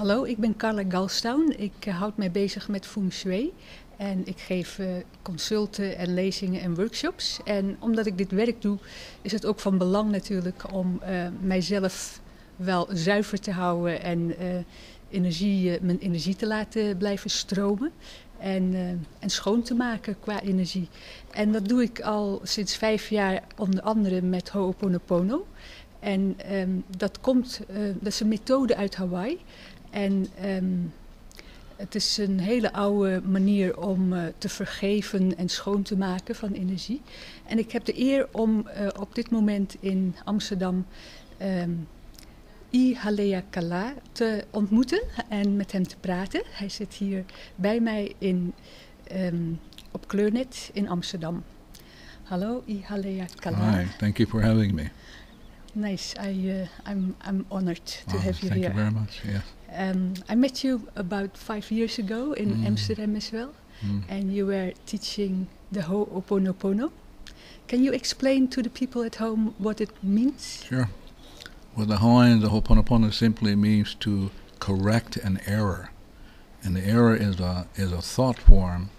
Hallo, ik ben Carla Galstaun. Ik houd mij bezig met feng shui. En ik geef consulten en lezingen en workshops. En omdat ik dit werk doe, is het ook van belang natuurlijk om mijzelf wel zuiver te houden en mijn energie te laten blijven stromen. En schoon te maken qua energie. En dat doe ik al sinds 5 jaar, onder andere met Ho'oponopono. En dat is een methode uit Hawaii. En het is een hele oude manier om te vergeven en schoon te maken van energie. En ik heb de eer om op dit moment in Amsterdam Ihaleiakala te ontmoeten en met hem te praten. Hij zit hier bij mij op Kleurnet in Amsterdam. Hallo Ihaleiakala. Hi, thank you for having me. Nice. I'm honored to have you thank here. You very much. Yes. I met you about 5 years ago in Amsterdam as well, and you were teaching the Ho'oponopono. Can you explain to the people at home what it means? Sure. Well, the Hawaiian, the Ho'oponopono simply means to correct an error, and the error is a thought form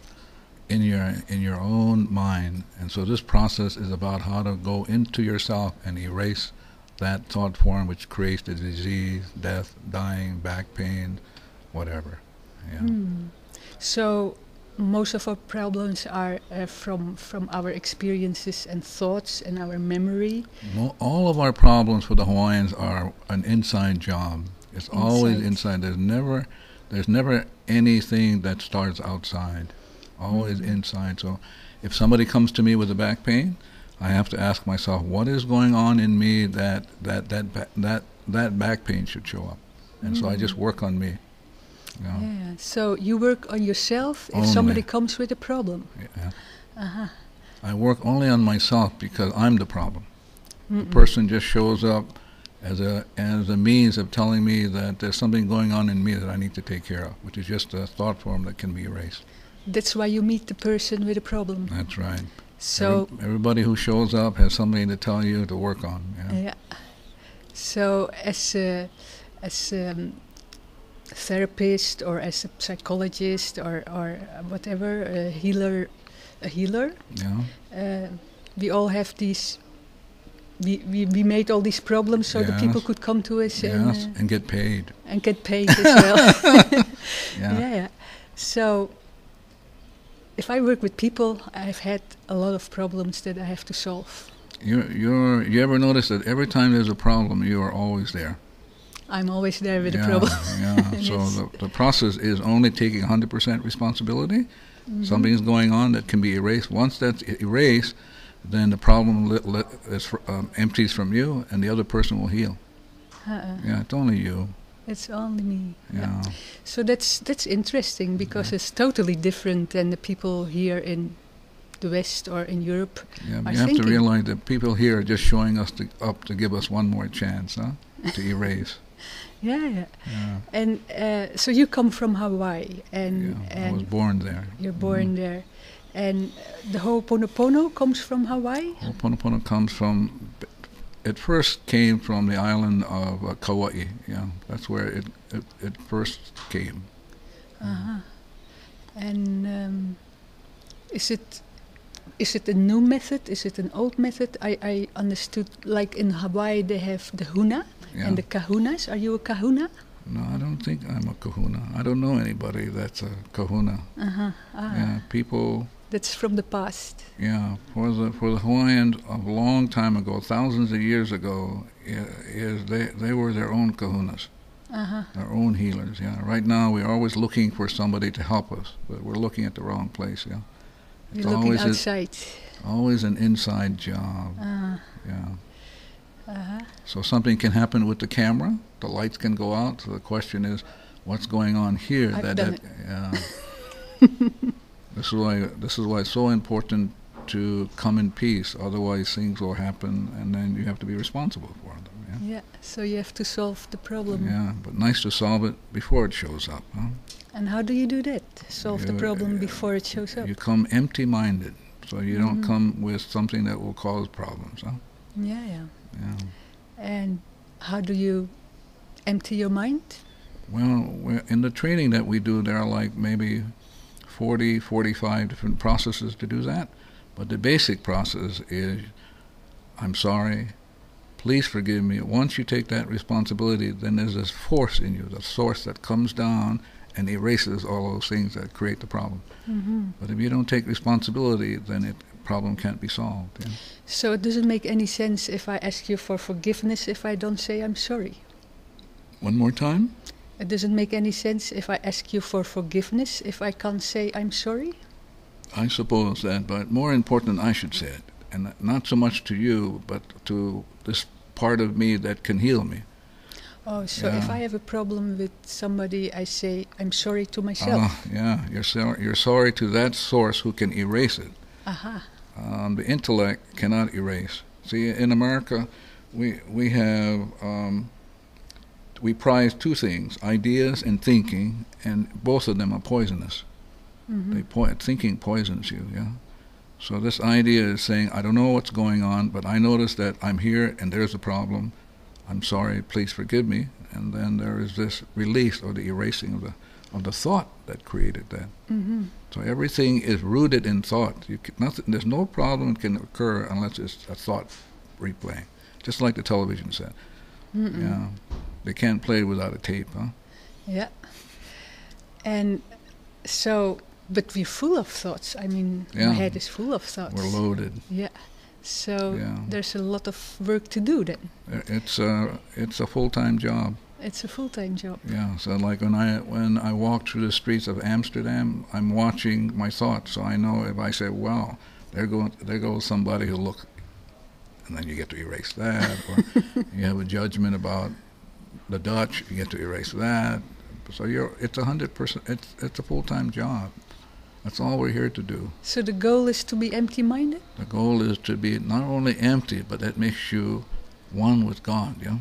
in your own mind, and so this process is about how to go into yourself and erase that thought form which creates the disease, death, dying, back pain, whatever. Yeah. So most of our problems are from our experiences and thoughts and our memory. All of our problems for the Hawaiians are an inside job. It's always inside. There's never anything that starts outside. Always inside. So if somebody comes to me with a back pain, I have to ask myself, what is going on in me that back pain should show up? And so I just work on me. You know? Yeah. So you work on yourself if Only. somebody comes with a problem. Yeah. Uh-huh. I work only on myself because I'm the problem. The person just shows up as a means of telling me that there's something going on in me that I need to take care of, which is just a thought form that can be erased. That's why you meet the person with a problem. That's right. So everybody who shows up has something to tell you to work on. Yeah. So as a therapist or as a psychologist or whatever, a healer. Yeah. We all have these. We made all these problems so that people could come to us and get paid. And get paid as well. Yeah. So if I work with people, I've had a lot of problems that I have to solve. You ever notice that every time there's a problem, you are always there? I'm always there with a problem. Yeah. Yes. So the process is only taking 100% responsibility. Something's going on that can be erased. Once that's erased, then the problem empties from you, and the other person will heal. Yeah, it's only you. It's only me. Yeah. So that's interesting because it's totally different than the people here in the West or in Europe. Yeah, but you have to realize that people here are just showing us up to give us one more chance, to erase. Yeah. And so you come from Hawaii, and I was born there. You're born there, and the Ho'oponopono comes from Hawaii. Ho'oponopono comes from. It first came from the island of Kauai. Yeah, that's where it first came. And is it a new method? Is it an old method? I understood, like in Hawaii they have the huna and the kahunas. Are you a kahuna? No, I don't think I'm a kahuna. I don't know anybody that's a kahuna. Yeah, people. That's from the past. Yeah, for the Hawaiians of a long time ago, thousands of years ago, they were their own kahunas, their own healers. Yeah, right now we're always looking for somebody to help us, but we're looking at the wrong place. Yeah, you're looking outside. Always an inside job. So something can happen with the camera. The lights can go out. So the question is, what's going on here? This is why it's so important to come in peace. Otherwise, things will happen, and then you have to be responsible for them. Yeah. So you have to solve the problem. Yeah, but nice to solve it before it shows up. And how do you do that? Solve the problem before it shows up. You come empty-minded, so you don't come with something that will cause problems. Yeah. And how do you empty your mind? Well, in the training that we do, there are like maybe 40, 45 different processes to do that. But the basic process is, I'm sorry, please forgive me. Once you take that responsibility, then there's this force in you, the source that comes down and erases all those things that create the problem. Mm-hmm. But if you don't take responsibility, then the problem can't be solved. Yeah? So it doesn't make any sense if I ask you for forgiveness if I don't say I'm sorry. One more time? It doesn't make any sense if I ask you for forgiveness if I can't say I'm sorry? I suppose that, but more important, I should say it. And not so much to you, but to this part of me that can heal me. Oh, so if I have a problem with somebody, I say I'm sorry to myself. Yeah, you're sorry to that source who can erase it. Aha. The intellect cannot erase. See, in America, we have we prize two things: ideas and thinking, and both of them are poisonous. Mm-hmm. Thinking poisons you. Yeah. So this idea is saying, I don't know what's going on, but I notice that I'm here and there's a problem. I'm sorry, please forgive me. And then there is this release or the erasing of the thought that created that. Mm-hmm. So everything is rooted in thought. There's no problem can occur unless it's a thought replaying, just like the television set. Mm-mm. Yeah, they can't play without a tape, huh? Yeah. And so, but we're full of thoughts. I mean, my head is full of thoughts. We're loaded. Yeah. So there's a lot of work to do then. It's a full-time job. It's a full-time job. Yeah. So like when I walk through the streets of Amsterdam, I'm watching my thoughts. So I know if I say, "Wow, there goes somebody who look," and then you get to erase that. Or you have a judgment about the Dutch, you get to erase that. So it's 100%. It's a full-time job. That's all we're here to do. So the goal is to be empty-minded? The goal is to be not only empty, but that makes you one with God, yeah?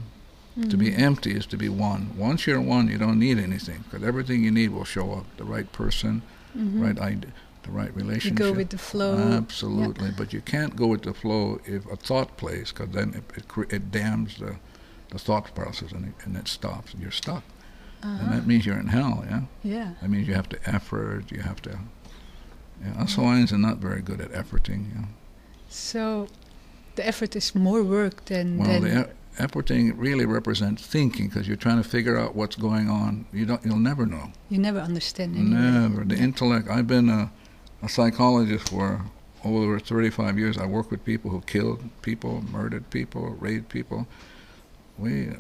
Mm-hmm. To be empty is to be one. Once you're one, you don't need anything, because everything you need will show up. The right person, right idea, the right relationship. You go with the flow. Absolutely, but you can't go with the flow if a thought plays, because then it dams the thought process, and it stops, and you're stuck. And that means you're in hell, yeah? Yeah. That means you have to effort, you have to... Yeah, us Hawaiians are not very good at efforting. Yeah. So the effort is more work than... Well, the efforting really represents thinking, because you're trying to figure out what's going on. You'll never know. You never understand anyway. Never. The intellect... I've been a psychologist for over 35 years. I work with people who killed people, murdered people, raped people. We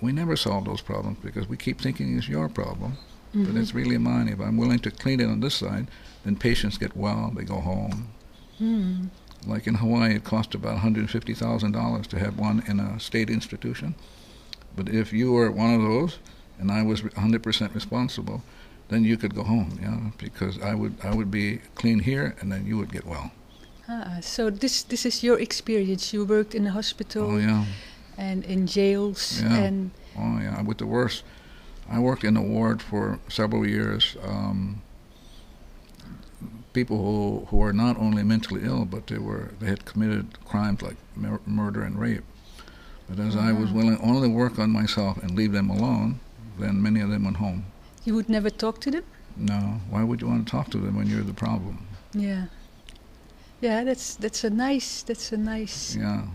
never solve those problems because we keep thinking it's your problem. But it's really mine. If I'm willing to clean it on this side, then patients get well, they go home. Like in Hawaii, it cost about $150,000 to have one in a state institution. But if you were one of those, and I was 100% responsible, then you could go home, yeah, because I would be clean here, and then you would get well. So this is your experience. You worked in a hospital. Oh, yeah. And in jails. Yeah. And oh, yeah, with the worst. I worked in a ward for several years. People who are not only mentally ill, but they had committed crimes like murder and rape. But as I was willing only to work on myself and leave them alone, then many of them went home. You would never talk to them? No. Why would you want to talk to them when you're the problem? Yeah. Yeah, that's a nice Yeah.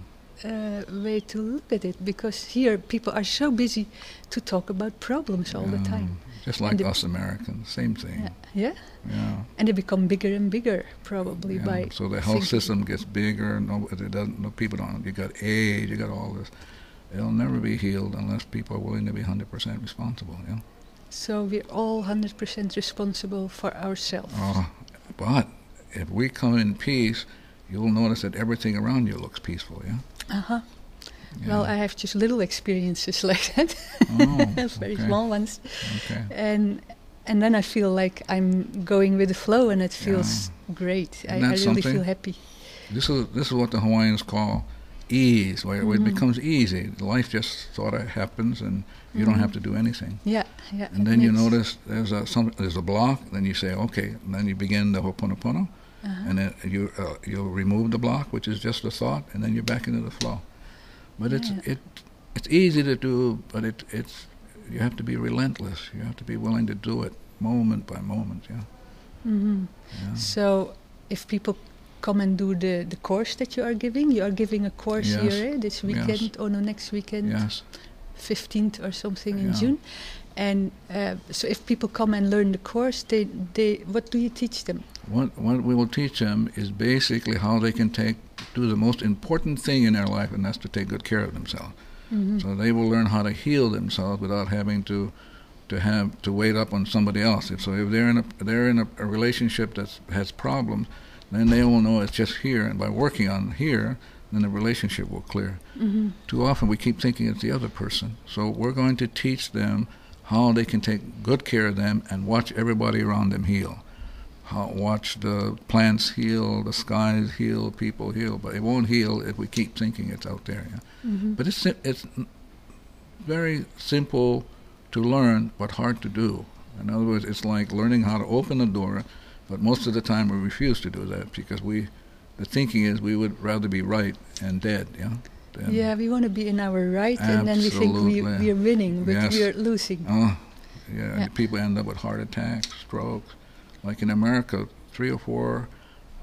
Way to look at it, because here people are so busy to talk about problems all the time. Just like us Americans, same thing. Yeah. And they become bigger and bigger, probably by. So the health system gets bigger. People don't. You got AIDS. You got all this. It'll never be healed unless people are willing to be 100% responsible. Yeah. So we're all 100% responsible for ourselves. But if we come in peace, you'll notice that everything around you looks peaceful. Yeah. Yeah. Well, I have just little experiences like that. Very small ones. Okay. And then I feel like I'm going with the flow, and it feels great. I really feel happy. This is what the Hawaiians call ease, where it becomes easy. Life just sort of happens, and you don't have to do anything. Yeah. And then you notice there's a block. Then you say, okay. And then you begin the Ho'oponopono. And then you'll remove the block, which is just a thought, and then you're back into the flow. But it's easy to do, but you have to be relentless. You have to be willing to do it moment by moment. Yeah. Mm-hmm. Yeah. So, if people come and do the course that you are giving a course Yes. here this weekend, Yes. or no, next weekend, Yes. 15th or something in Yeah. June. And so, if people come and learn the course, they what do you teach them? What we will teach them is basically how they can do the most important thing in their life, and that's to take good care of themselves. Mm-hmm. So they will learn how to heal themselves without having to wait up on somebody else. So if they're in a relationship that has problems, then they will know it's just here, and by working on here, then the relationship will clear. Mm-hmm. Too often we keep thinking it's the other person. So we're going to teach them how they can take good care of them and watch everybody around them heal. Watch the plants heal, the skies heal, people heal, but it won't heal if we keep thinking it's out there. Yeah? Mm-hmm. But it's very simple to learn, but hard to do. In other words, it's like learning how to open a door, but most of the time we refuse to do that because the thinking is we would rather be right and dead. Yeah, we want to be in our right, and then we think we are winning, but yes. we are losing. Oh, yeah. People end up with heart attacks, strokes. Like in America, 3 or 4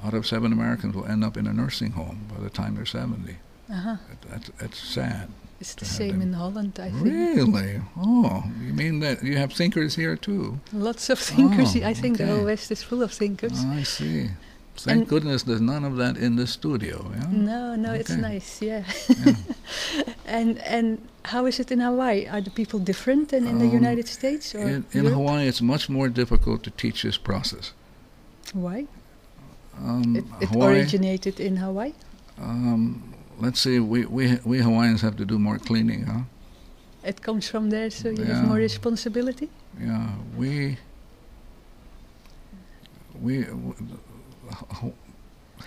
out of 7 Americans will end up in a nursing home by the time they're 70. Uh-huh. That's sad. It's the same in Holland, I think. Really? Oh, you mean that you have thinkers here too? Lots of thinkers. Oh, I think the okay. whole West is full of thinkers. Oh, I see. Thank goodness there's none of that in the studio. Yeah? No, okay. It's nice, yeah. Yeah. And how is it in Hawaii? Are the people different than in the United States? Or in Hawaii, it's much more difficult to teach this process. Why? It Hawaii, originated in Hawaii? Let's see, we Hawaiians have to do more cleaning, huh? It comes from there, so you have more responsibility? Yeah,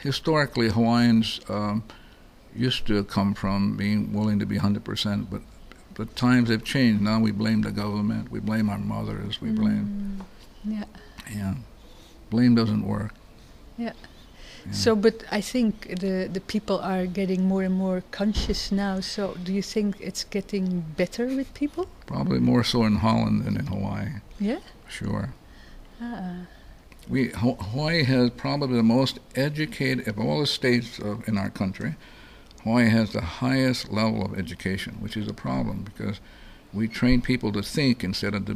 historically, Hawaiians used to come from being willing to be 100%, but times have changed. Now we blame the government, we blame our mothers, we blame... Yeah. Blame doesn't work. Yeah. So, but I think the people are getting more and more conscious now, so do you think it's getting better with people? Probably more so in Holland than in Hawaii. Yeah? Sure. Hawaii has probably the most educated, of all the states in our country, Hawaii has the highest level of education, which is a problem because we train people to think instead of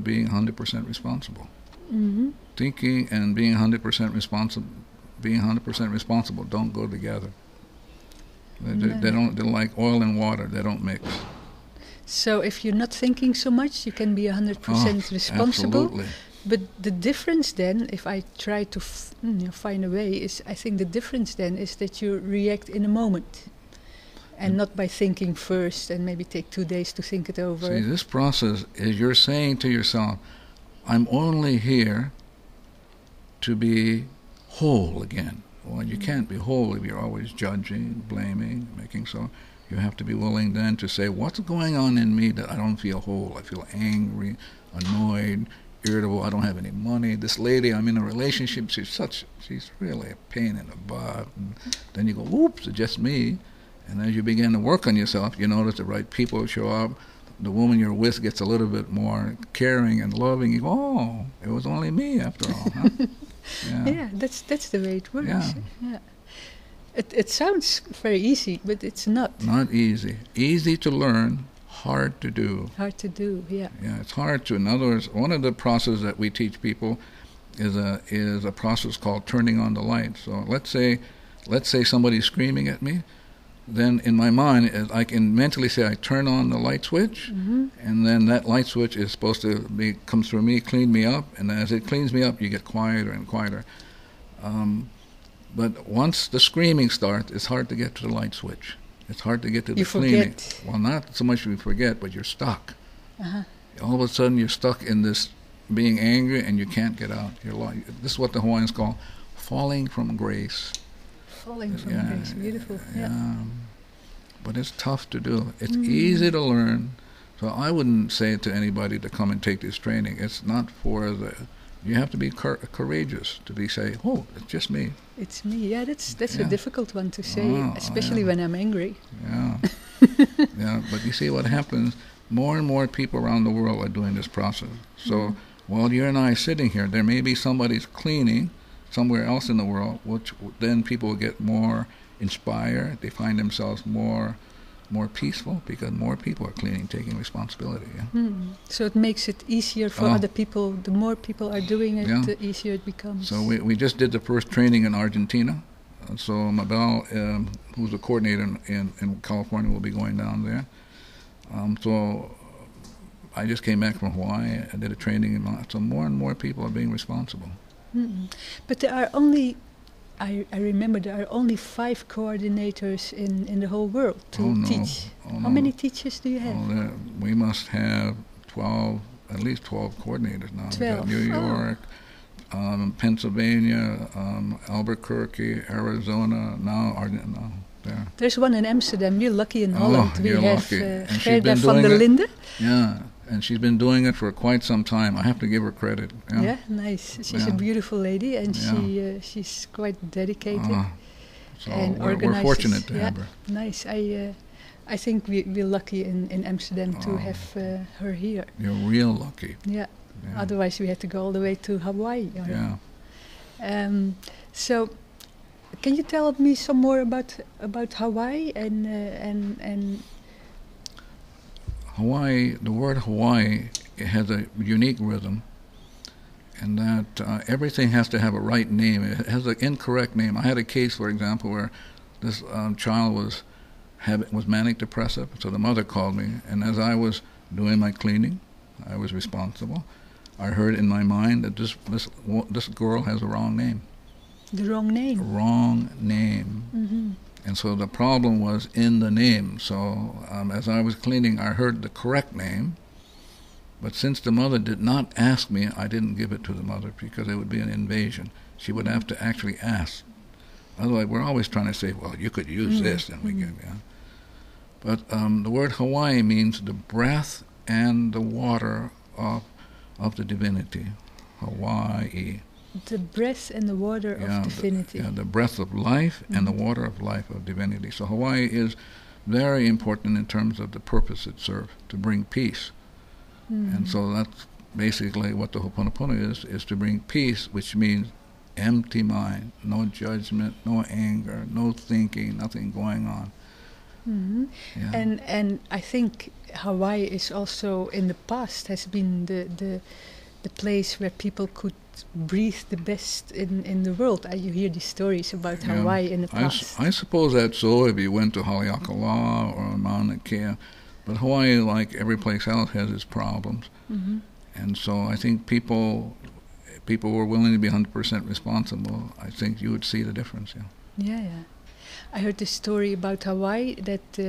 being 100% responsible. Mm-hmm. Thinking and being 100% responsible don't go together. They're like oil and water, they don't mix. So if you're not thinking so much, you can be 100% responsible. Absolutely. But the difference then, if I try to find a way, is I think the difference then is that you react in a moment. And not by thinking first and maybe take 2 days to think it over. See, this process is you're saying to yourself, I'm only here to be whole again. Well, you can't be whole if you're always judging, blaming, making so. You have to be willing then to say, what's going on in me that I don't feel whole? I feel angry, annoyed, irritable, I don't have any money. This lady, I'm in a relationship, she's really a pain in the butt. And then you go, oops, it's just me. And as you begin to work on yourself, you notice the right people show up. The woman you're with gets a little bit more caring and loving. You go, oh, it was only me after all, huh? Yeah, that's the way it works. Yeah. It sounds very easy, but it's not. Not easy. Easy to learn, hard to do. Hard to do, yeah. Yeah, it's hard to. In other words, one of the processes that we teach people is a process called turning on the light. So let's say somebody's screaming at me. Then in my mind, I can mentally say I turn on the light switch, and then that light switch is supposed to come through me, clean me up, and as it cleans me up, you get quieter and quieter. But once the screaming starts, it's hard to get to the light switch. It's hard to get to the cleaning. Forget. Well, not so much you forget, but you're stuck. Uh-huh. All of a sudden, you're stuck in this being angry, and you can't get out. This is what the Hawaiians call falling from grace. Falling from grace, beautiful. Yeah. But it's tough to do. It's easy to learn. So I wouldn't say to anybody to come and take this training. It's not for you have to be courageous to say, oh, it's just me. It's me. Yeah, that's a difficult one to say, especially when I'm angry. Yeah. Yeah, but you see what happens, more and more people around the world are doing this process. So while you and I are sitting here, there may be somebody's cleaning somewhere else in the world, which then people will get more inspired. They find themselves more peaceful because more people are cleaning, taking responsibility. Yeah? So it makes it easier for other people. The more people are doing it, the easier it becomes. So we just did the first training in Argentina. So Mabel, who's the coordinator in California, will be going down there. So I just came back from Hawaii. I did a training, so more and more people are being responsible. But there are only, I remember there are only 5 coordinators in the whole world to teach. How many teachers do you have? We must have at least 12 coordinators now. 12. New York, Pennsylvania, Albuquerque, Arizona, now Argentina. There. There's one in Amsterdam. You're lucky in Holland. We have Gerda van der Linden. Yeah, and she's been doing it for quite some time. I have to give her credit. Yeah, nice. She's a beautiful lady, and she's quite dedicated. So and we're fortunate to have her. Nice. I think we're lucky in Amsterdam to have her here. You're real lucky. Yeah. Otherwise, we had to go all the way to Hawaii. So, can you tell me some more about Hawaii and Hawaii? The word Hawaii, it has a unique rhythm, and that everything has to have a right name. It has an incorrect name. I had a case, for example, where this child was manic depressive. So the mother called me, and as I was doing my cleaning, I was responsible. I heard in my mind that this girl has a wrong name. The wrong name. Wrong name. And so the problem was in the name. So as I was cleaning, I heard the correct name. But since the mother did not ask me, I didn't give it to the mother because it would be an invasion. She would have to actually ask. Otherwise, we're always trying to say, well, you could use this, and we can. But the word Hawaii means the breath and the water of the divinity. Hawaii. The breath and the water of divinity. The breath of life and the water of life of divinity. So Hawaii is very important in terms of the purpose it serves, to bring peace. And so that's basically what the Ho'oponopono is to bring peace, which means empty mind, no judgment, no anger, no thinking, nothing going on. And I think Hawaii is also in the past has been the place where people could breathe the best in the world. You hear these stories about Hawaii in the past. I suppose that's so if you went to Ihaleiakala or Mauna Kea. But Hawaii, like every place else, has its problems. And so I think people were willing to be 100% responsible. I think you would see the difference, Yeah. I heard this story about Hawaii that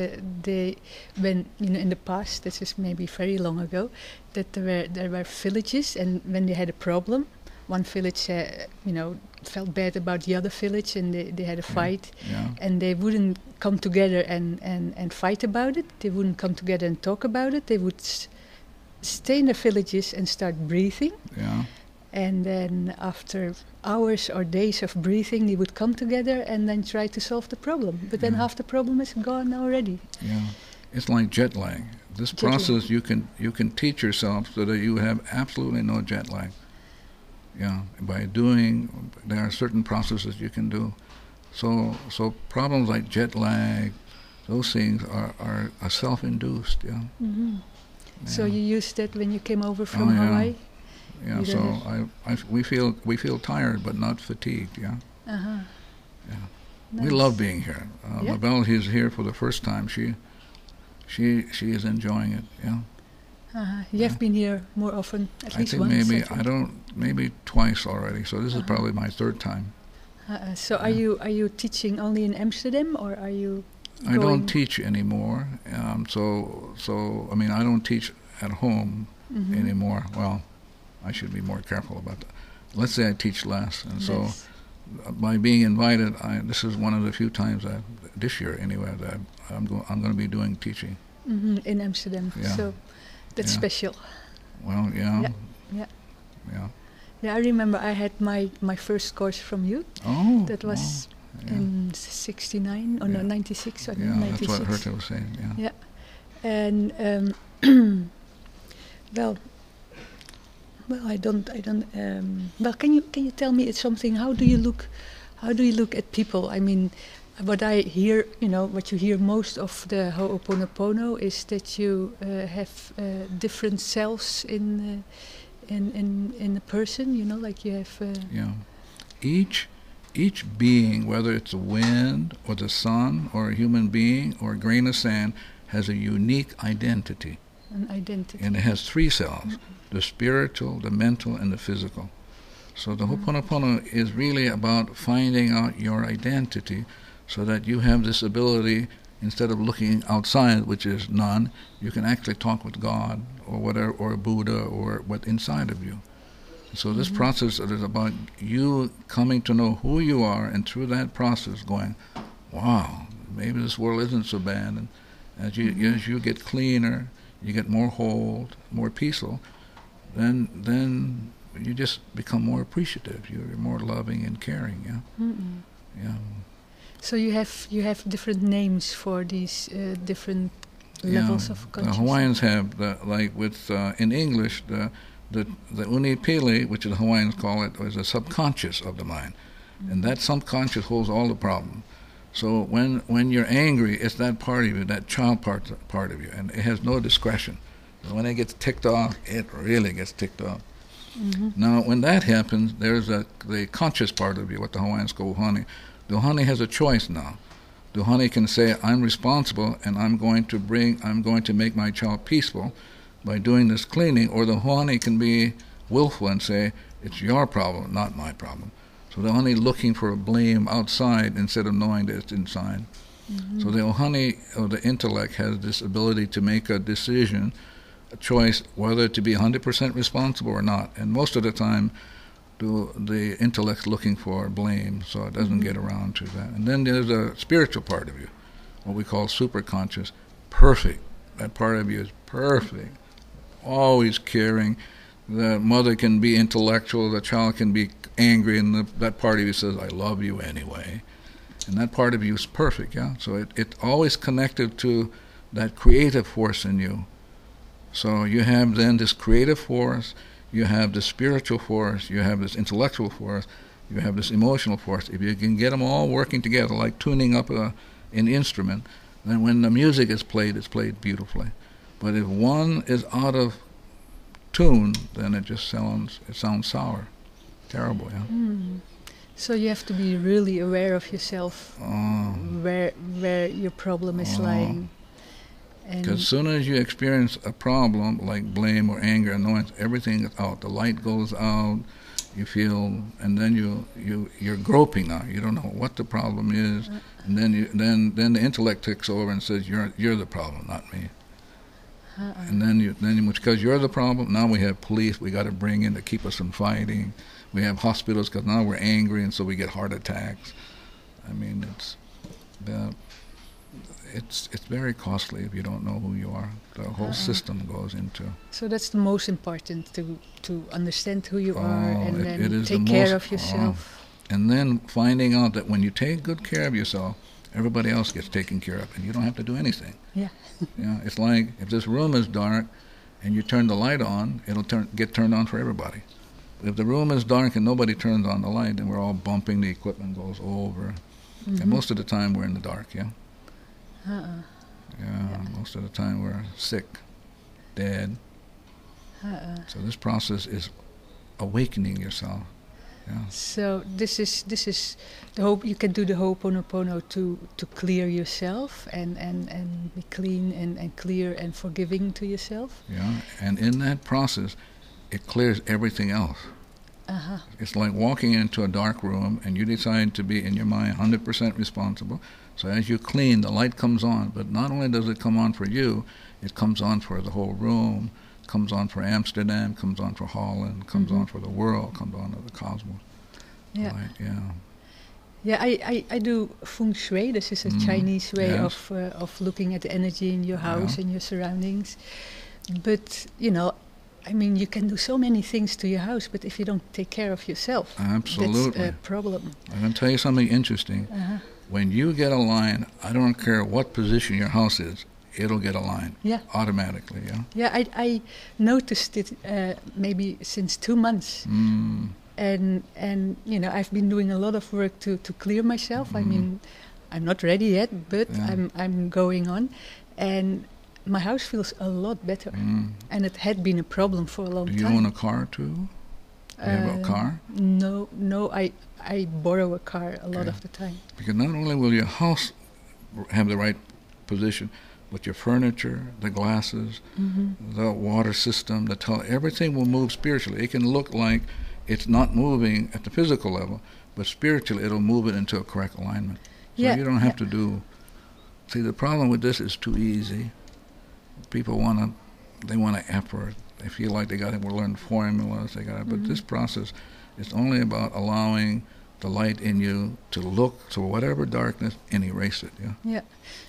when in the past, this is maybe very long ago, that there were villages, and when they had a problem, one village felt bad about the other village, and they had a fight, and they wouldn't come together and fight about it. They wouldn't come together and talk about it. They would stay in their villages and start breathing. And then after hours or days of breathing, they would come together and then try to solve the problem. But then half the problem is gone already. It's like jet lag. This process you can teach yourself so that you have absolutely no jet lag. There are certain processes you can do. So problems like jet lag, those things are self-induced. So you used that when you came over from Hawaii? So we feel tired but not fatigued. Nice. We love being here. Mabel is here for the first time. She is enjoying it. You have been here more often, at least once. I think maybe twice already. So this is probably my third time. So are you teaching only in Amsterdam, or are you? I don't teach anymore. So I mean, I don't teach at home anymore. Well, I should be more careful about that. Let's say I teach less, and so by being invited, this is one of the few times this year anyway that I'm going to be doing teaching in Amsterdam. So that's special. Well, I remember I had my first course from you. Oh, that was in '69 or no, '96. I think 96. That's what Herta was saying. And Well, I don't. Well, can you tell me something? How do you look at people? I mean, what I hear, what you hear most of the Ho'oponopono is that you have different selves in a person. Like you have. Yeah. Each being, whether it's a wind or the sun or a human being or a grain of sand, has a unique identity. An identity. And it has 3 cells, the spiritual, the mental, and the physical. So the Ho'oponopono is really about finding out your identity so that you have this ability, instead of looking outside, which is none, you can actually talk with God or whatever, or Buddha, or what's inside of you. So this process is about you coming to know who you are, and through that process going, wow, maybe this world isn't so bad. And as you get cleaner, you get more whole, more peaceful, then you just become more appreciative. You're more loving and caring. Yeah. Yeah. So you have different names for these different levels of consciousness. The Hawaiians have in English the unipili, which the Hawaiians call it, is the subconscious of the mind, and that subconscious holds all the problem. So when you're angry, it's that part of you, that child part of you, and it has no discretion. So when it gets ticked off, it really gets ticked off. Now, when that happens, there's the conscious part of you, what the Hawaiians call uhane. The uhane has a choice now. The uhane can say, I'm responsible, and I'm going to make my child peaceful by doing this cleaning, or the uhane can be willful and say, it's your problem, not my problem. So the uhane looking for a blame outside instead of knowing that it's inside. So the uhane, or the intellect, has this ability to make a decision, a choice, whether to be 100% responsible or not. And most of the time, the intellect's looking for blame, so it doesn't get around to that. And then there's a spiritual part of you, what we call superconscious, perfect. That part of you is perfect, always caring. The mother can be intellectual, the child can be angry, and that part of you says, I love you anyway. And that part of you is perfect, yeah? So it's always connected to that creative force in you. So you have then this creative force, you have this spiritual force, you have this intellectual force, you have this emotional force. If you can get them all working together, like tuning up an instrument, then when the music is played, it's played beautifully. But if one is out of tune, then it just sounds sour. Terrible, yeah. So you have to be really aware of yourself, where your problem is lying. Because as soon as you experience a problem like blame or anger, annoyance, everything is out. The light goes out. You feel, and then you're groping now. You don't know what the problem is, and then the intellect takes over and says you're the problem, not me. And then because you're the problem, now we have police we got to bring in to keep us from fighting. We have hospitals because now we're angry, and so we get heart attacks. I mean, it's very costly if you don't know who you are. The whole system goes into. So that's the most important, to understand who you are, and then it take care of yourself. And then finding out that when you take good care of yourself, everybody else gets taken care of, and you don't have to do anything. Yeah. Yeah. It's like if this room is dark and you turn the light on, it'll get turned on for everybody. If the room is dark and nobody turns on the light, then we're all bumping, the equipment goes over. And most of the time we're in the dark, yeah? Yeah, most of the time we're sick, dead. So this process is awakening yourself. Yeah. So this is the hope. You can do the Ho'oponopono to clear yourself and be clean and clear and forgiving to yourself. Yeah, and in that process, it clears everything else. It's like walking into a dark room and you decide to be in your mind 100% responsible. So as you clean, the light comes on, but not only does it come on for you, it comes on for the whole room, comes on for Amsterdam, comes on for Holland, comes on for the world, comes on to the cosmos. Yeah. Right, yeah. Yeah, I do feng shui. This is a Chinese way of looking at the energy in your house and your surroundings. But, I mean, you can do so many things to your house, but if you don't take care of yourself, absolutely, that's a problem. I'm going to tell you something interesting. When you get a line, I don't care what position your house is, it'll get aligned. Yeah. Automatically, yeah. Yeah, I noticed it maybe since 2 months. And you know, I've been doing a lot of work to clear myself. I mean, I'm not ready yet, but I'm going on. And my house feels a lot better. And it had been a problem for a long time. Do you own a car too? Do you have a car? No, I borrow a car a lot of the time. Because not only will your house have the right position, but your furniture, the glasses, the water system, everything will move spiritually. It can look like it's not moving at the physical level, but spiritually it'll move it into a correct alignment. So you don't have to do... See, the problem with this is too easy. People want to effort. They feel like they got to learn formulas. But this process is only about allowing the light in you to look to whatever darkness and erase it. Yeah. Yeah.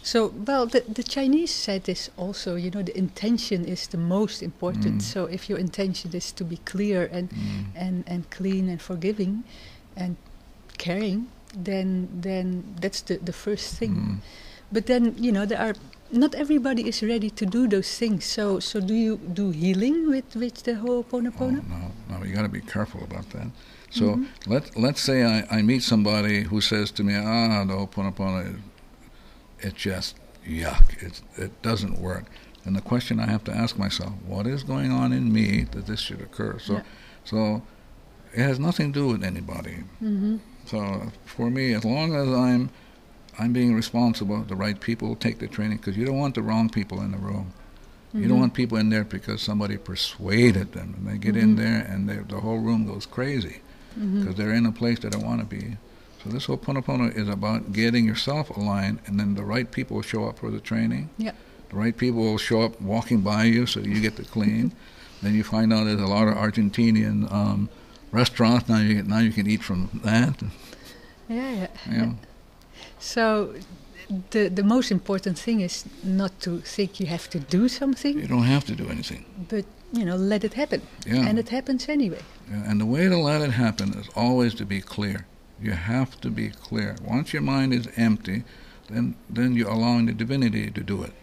So, well, the Chinese said this also. You know, the intention is the most important. So, if your intention is to be clear and clean and forgiving and caring, then that's the first thing. But then, you know, not everybody is ready to do those things. So do you do healing with the Ho'oponopono? No, you got to be careful about that. So let's say I meet somebody who says to me, the Ho'oponopono, it's just yuck. It doesn't work. And the question I have to ask myself, what is going on in me that this should occur? So it has nothing to do with anybody. So for me, as long as I'm being responsible, the right people will take the training, because you don't want the wrong people in the room. You don't want people in there because somebody persuaded them, and they get in there and the whole room goes crazy because they're in a place they don't want to be. So this Ho'oponopono is about getting yourself aligned, and then the right people will show up for the training. Yeah. The right people will show up walking by you so you get to clean. Then you find out there's a lot of Argentinian restaurants. Now you can eat from that. Yeah. So the most important thing is not to think you have to do something. You don't have to do anything. But, you know, let it happen. Yeah. And it happens anyway. Yeah. And the way to let it happen is always to be clear. You have to be clear. Once your mind is empty, then you're allowing the divinity to do it.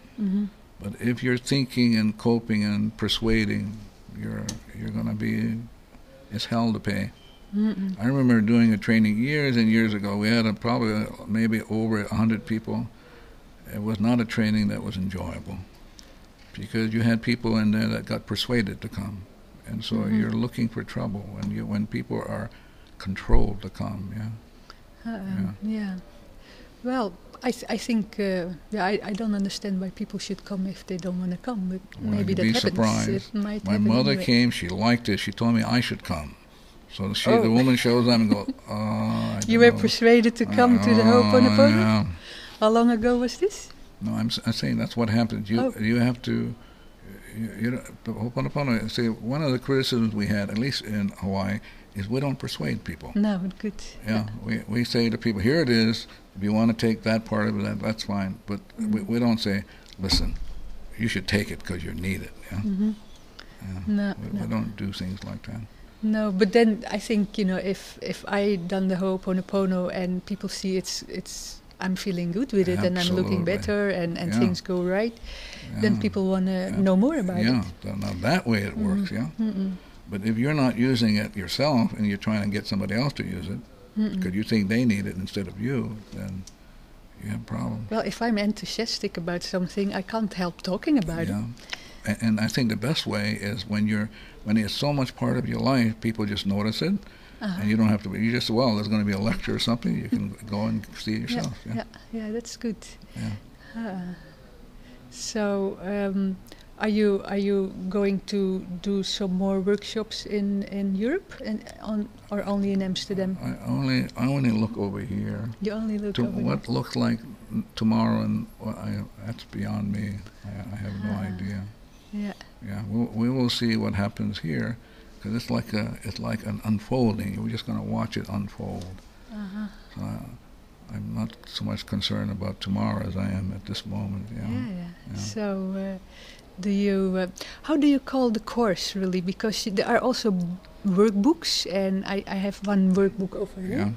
But if you're thinking and coping and persuading, you're going to be... It's hell to pay. I remember doing a training years and years ago. We had probably maybe over 100 people. It was not a training that was enjoyable, because you had people in there that got persuaded to come, and so you're looking for trouble when people are controlled to come. Yeah. Well, I think I don't understand why people should come if they don't want to come, but maybe that happens. Surprised. It might My mother came. She liked it. She told me I should come. So the woman shows up and goes, You were persuaded to come to the Ho'oponopono? Yeah. How long ago was this? No, I'm saying that's what happens. You have to... the Ho'oponopono, see, one of the criticisms we had, at least in Hawaii, is we don't persuade people. No, good. Yeah, we say to people, here it is. If you want to take that part of it, that's fine. But we don't say, listen, you should take it because you need it. Yeah? We don't do things like that. No, but then I think, you know, if I done the Ho'oponopono and people see it's I'm feeling good with it and I'm looking better and things go right, then people want to know more about it. Yeah, now that way it works, But if you're not using it yourself and you're trying to get somebody else to use it because you think they need it instead of you, then you have problems. Well, if I'm enthusiastic about something, I can't help talking about it. And I think the best way is when it's so much part of your life, people just notice it, and you don't have to. You just there's going to be a lecture or something. You can go and see it yourself. Yeah, that's good. Yeah. So, are you going to do some more workshops in Europe or only in Amsterdam? I only look over here. You only look over here. What looks like tomorrow, and that's beyond me. I have no idea. Yeah. We will see what happens here, because it's like an unfolding. We're just going to watch it unfold. So I'm not so much concerned about tomorrow as I am at this moment. Yeah. So, how do you call the course really? Because there are also workbooks, and I have one workbook over here. Yeah.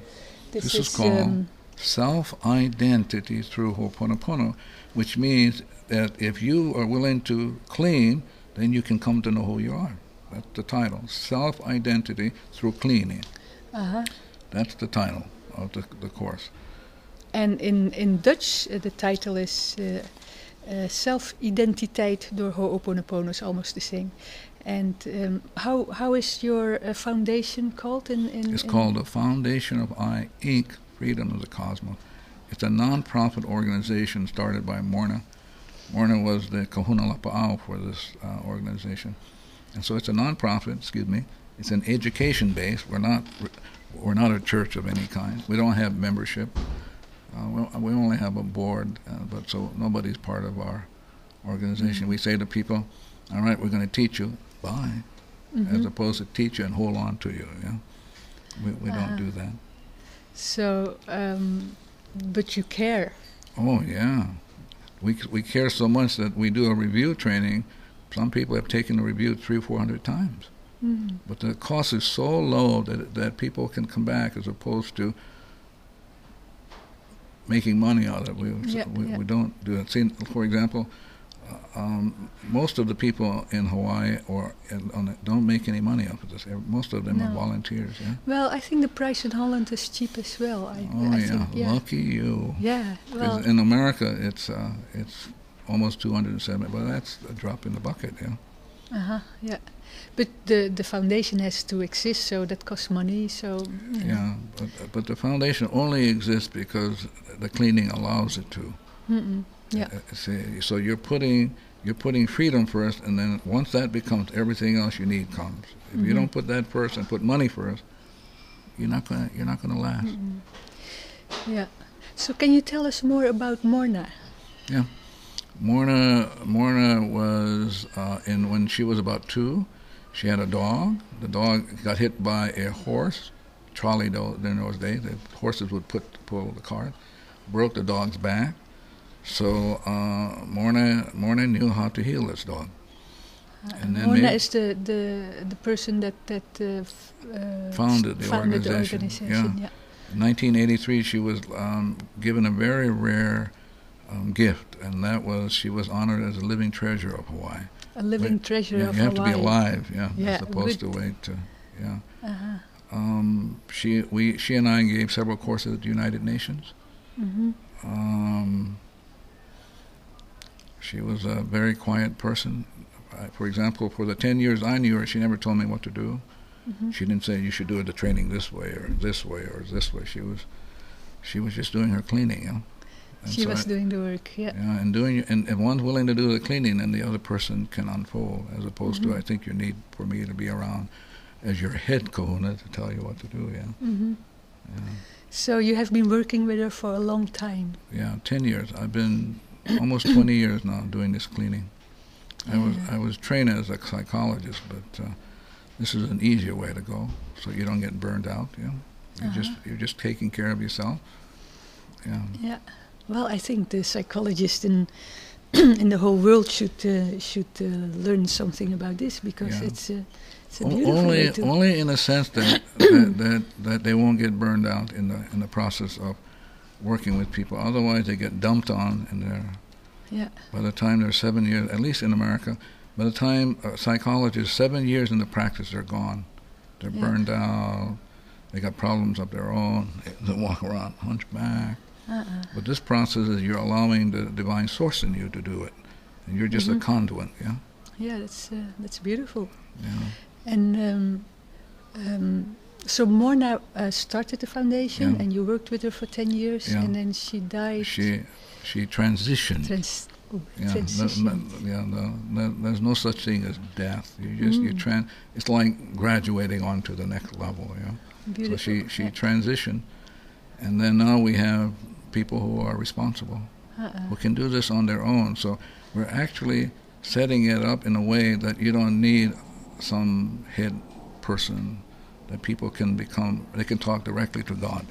This is called self-identity through Ho'oponopono, which means that if you are willing to clean, then you can come to know who you are. That's the title, Self-Identity Through Cleaning. That's the title of the course. And in Dutch, the title is Self-Identiteit door Ho'oponopono, is almost the same. And how is your foundation called? It's called the Foundation of I, Inc., Freedom of the Cosmos. It's a non-profit organization started by Morna. Morna was the kahuna lapa'au for this organization. And so it's a non-profit, it's an education base. We're not a church of any kind. We don't have membership. We only have a board, but so nobody's part of our organization. We say to people, all right, we're going to teach you, bye, as opposed to teach you and hold on to you. Yeah, we don't do that. So, but you care. Oh yeah, we care so much that we do a review training. Some people have taken the review 300 or 400 times, but the cost is so low that people can come back, as opposed to making money out of it. We don't do it. See, for example, most of the people in Hawaii don't make any money off of this. Most of them are volunteers. Yeah? Well, I think the price in Holland is cheap as well. I think, lucky you. Yeah, well, in America it's almost 270, but that's a drop in the bucket. Yeah. Yeah. But the foundation has to exist, so that costs money. So but the foundation only exists because the cleaning allows it to. Yeah. So you're putting freedom first, and then once that becomes, everything else you need comes. If you don't put that first and put money first, you're not gonna last. Yeah. So can you tell us more about Morna? Yeah. Morna was when she was about 2. She had a dog. The dog got hit by a horse. Trolley in those days, the horses would pull the cart, broke the dog's back. So Morna knew how to heal this dog. And then Morna is the person that founded the organization. Yeah. In 1983, she was given a very rare gift, and that was she was honored as a living treasure of Hawaii. A living treasure of Hawaii. You have to be alive, as opposed to wait to, She and I gave several courses at the United Nations. She was a very quiet person. For example, for the 10 years I knew her, she never told me what to do. She didn't say you should do the training this way or this way or this way. She was just doing her cleaning, And she was doing the work, and if one's willing to do the cleaning, then the other person can unfold, as opposed to, I think you need for me to be around as your head kahuna to tell you what to do, So you have been working with her for a long time. Yeah, 10 years. I've been almost 20 years now doing this cleaning. I was trained as a psychologist, but this is an easier way to go, so you don't get burned out, You're just taking care of yourself. Yeah. Well, I think the psychologists in the whole world should learn something about this, because it's a beautiful way to... Only in a sense that that they won't get burned out in the process of working with people. Otherwise, they get dumped on, and by the time they're 7 years, at least in America, by the time psychologists 7 years in the practice, they're gone. They're burned out. They got problems of their own. They walk around hunchback. But this process is you're allowing the divine source in you to do it, and you're just a conduit. Yeah, that's beautiful. Yeah. And so Morna started the foundation, and you worked with her for 10 years, and then she died. She transitioned. Transition. There's no such thing as death. It's like graduating on to the next level. Beautiful. So she transitioned, and then now we have people who are responsible, who can do this on their own. So we're actually setting it up in a way that you don't need some head person, that people can become, they can talk directly to God,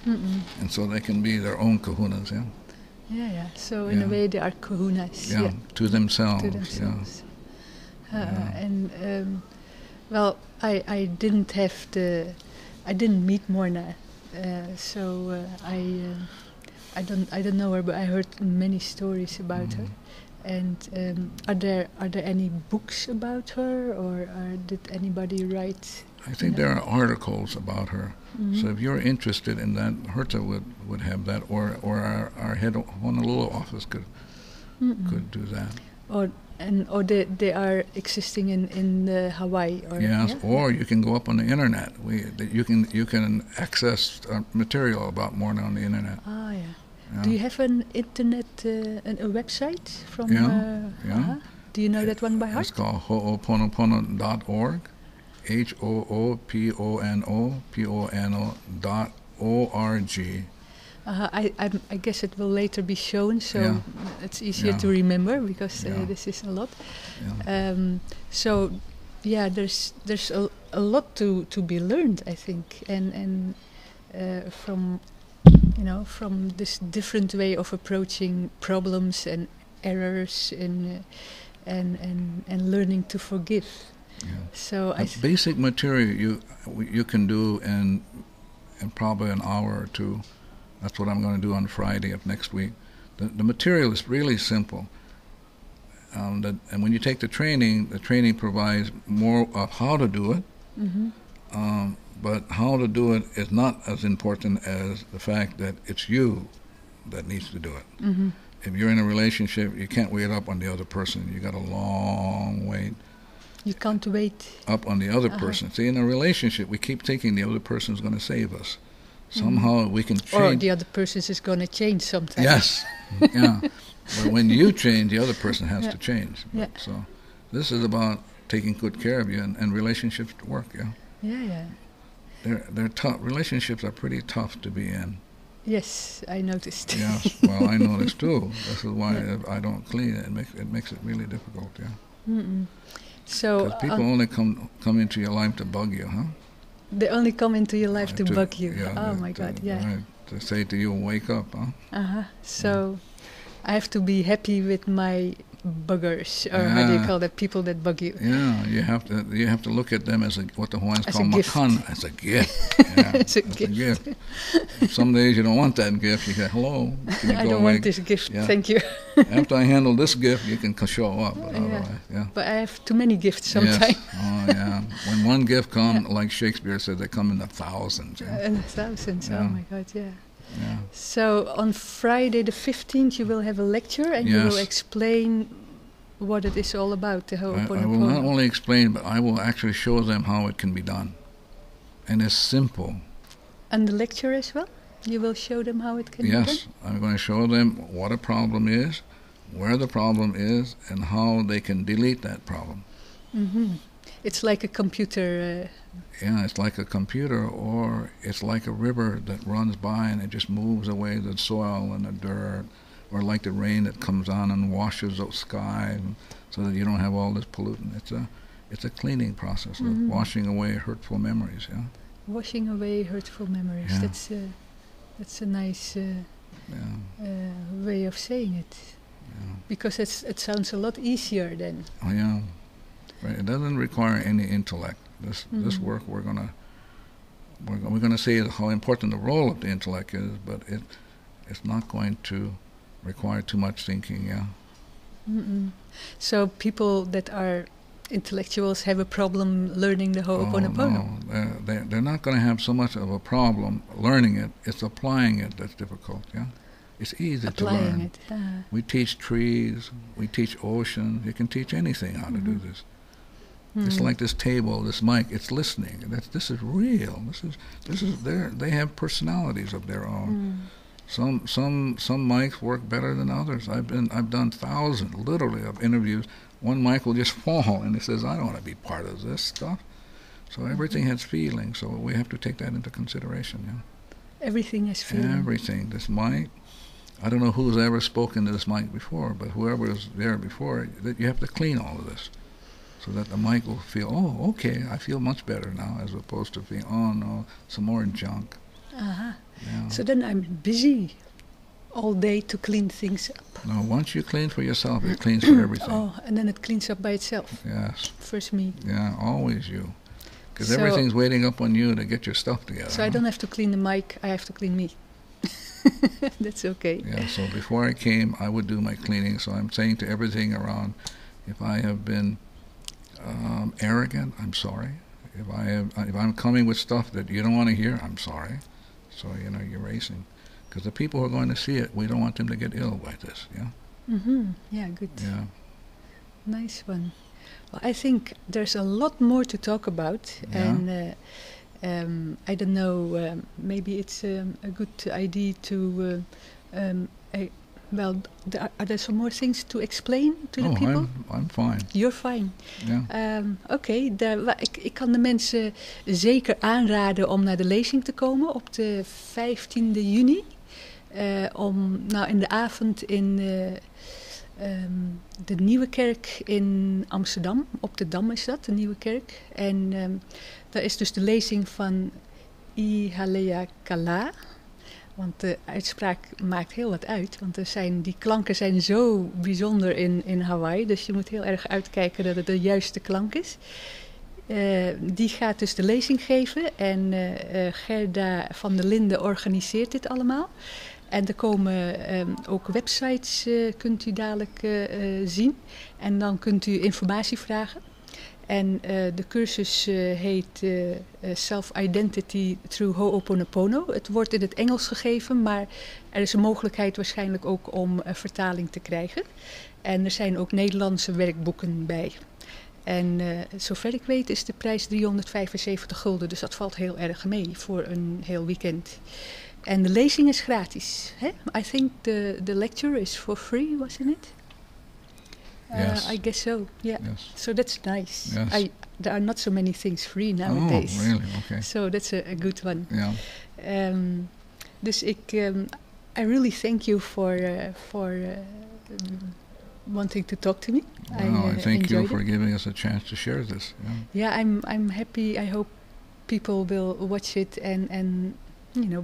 and so they can be their own kahunas, So in a way they are kahunas, to themselves, And well, I didn't meet Morna I don't know her, but I heard many stories about her. And are there any books about her, or did anybody write? I think there are articles about her. So if you're interested in that, Herta would have that, or our head Honolulu office could do that. Or they are existing in Hawaii. Or, yes, yeah? Or you can go up on the internet. You can access material about more on the internet. Ah, yeah. Do you have an internet, a website from? Yeah. Do you know that one by heart? It's called ho'oponopono.org, HOOPONOPONO.org. I guess it will later be shown, so it's easier to remember, because this is a lot. Yeah. There's a lot to be learned, I think, and from this different way of approaching problems and errors and learning to forgive. Yeah. So basic material you can do in probably an hour or two. That's what I'm going to do on Friday of next week. The material is really simple. And when you take the training provides more of how to do it. But how to do it is not as important as the fact that it's you that needs to do it. If you're in a relationship, you can't wait up on the other person. You got a long wait. You can't wait up on the other person. See, in a relationship, we keep thinking the other person is going to save us. Somehow we can change. Or the other person is going to change sometime. Yes, yeah. But when you change, the other person has to change. So this is about taking good care of you, and relationships work. Yeah. They're tough. Relationships are pretty tough to be in. Yes, I noticed. Yes, well, I noticed too. This is why I don't clean it. It makes it really difficult. So because people only come into your life to bug you, huh? They only come into your life to bug you. Yeah, my God, yeah. Right, to say to you, wake up, huh? So I have to be happy with my buggers, or how do you call that? People that bug you. Yeah, you have to look at them as what the Hawaiians call makan, as a gift. It's a gift. Some days you don't want that gift. You say, hello. I don't want this gift. Thank you. After I handle this gift, you can show up. But otherwise, But I have too many gifts sometimes. Yes. Oh, yeah. When one gift comes, like Shakespeare said, they come in the thousands. In the thousands. Oh my God, yeah. So on Friday the 15th you will have a lecture, and you will explain what it is all about, the Ho'oponopono. I will not only explain, but I will actually show them how it can be done. And it's simple. And the lecture as well? You will show them how it can be done? Yes, I'm going to show them what a problem is, where the problem is, and how they can delete that problem. It's like a computer. It's like a computer, or it's like a river that runs by and it just moves away the soil and the dirt, or like the rain that comes on and washes the sky, so that you don't have all this pollutant. It's a cleaning process of washing away hurtful memories. Washing away hurtful memories. Yeah. That's a nice way of saying it. Because it sounds a lot easier then. Oh yeah. Right. It doesn't require any intellect. This work we're gonna see how important the role of the intellect is, but it's not going to require too much thinking. So people that are intellectuals have a problem learning the Ho'oponopono. No, they're not going to have so much of a problem learning it. It's applying it that's difficult. It's easy to learn. Applying it. We teach trees. We teach oceans. You can teach anything how to do this. It's like this table, this mic. It's listening. This is real. This is they have personalities of their own. Some mics work better than others. I've done thousands, literally, of interviews. One mic will just fall, and it says, "I don't want to be part of this stuff." So everything has feeling. So we have to take that into consideration. Everything has feeling. Everything. This mic. I don't know who's ever spoken to this mic before, but whoever was there before, that you have to clean all of this, so that the mic will feel, oh, okay, I feel much better now, as opposed to being, oh no, some more junk. So then I'm busy all day to clean things up. No, once you clean for yourself, it cleans for everything. And then it cleans up by itself. Yes. First me. Yeah, always you. Because everything's waiting up on you to get your stuff together. So I don't have to clean the mic, I have to clean me. That's okay. Yeah, so before I came, I would do my cleaning. So I'm saying to everything around, if I have been arrogant, I'm sorry. If I'm coming with stuff that you don't want to hear, I'm sorry. So, you're racing. Because the people who are going to see it, we don't want them to get ill by this, yeah? Mm-hmm. Yeah, good. Yeah. Nice one. Well, I think there's a lot more to talk about. Yeah. And I don't know, maybe it's a good idea to... are there some more things to explain to the people? I'm fine. You're fine. Ja. Oké, ik kan de mensen zeker aanraden om naar de lezing te komen op de 15e juni. In de avond in de Nieuwe Kerk in Amsterdam. Op de Dam is dat, de Nieuwe Kerk. En daar is dus de lezing van Ihaleiakala. Want de uitspraak maakt heel wat uit. Want die klanken zijn zo bijzonder in Hawaii. Dus je moet heel erg uitkijken dat het de juiste klank is. Die gaat dus de lezing geven. En Gerda van der Linden organiseert dit allemaal. En er komen ook websites, kunt u dadelijk zien. En dan kunt u informatie vragen. En de cursus heet Self-Identity Through Ho'oponopono. Het wordt in het Engels gegeven, maar er is een mogelijkheid waarschijnlijk ook om vertaling te krijgen. En er zijn ook Nederlandse werkboeken bij. En zover ik weet is de prijs 375 gulden, dus dat valt heel erg mee voor een heel weekend. En de lezing is gratis. Hè? I think the lecture is for free, wasn't it? Yes. I guess so, yeah. Yes. So that's nice. Yes. There are not so many things free nowadays. Oh, really? Okay. So that's a good one. Yeah. Dus I really thank you for wanting to talk to me. I thank you for it. giving us a chance to share this. Yeah, I'm happy. I hope people will watch it and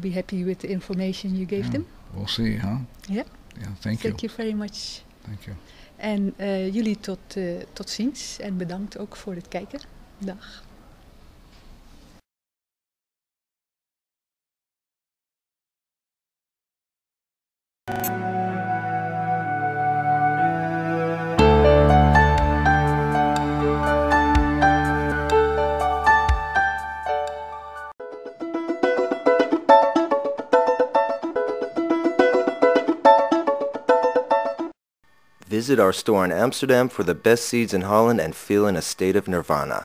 be happy with the information you gave them. We'll see, huh? Yeah. Yeah, thank you. Thank you very much. Thank you. En jullie tot ziens en bedankt ook voor het kijken. Dag. Visit our store in Amsterdam for the best seeds in Holland and feel in a state of nirvana.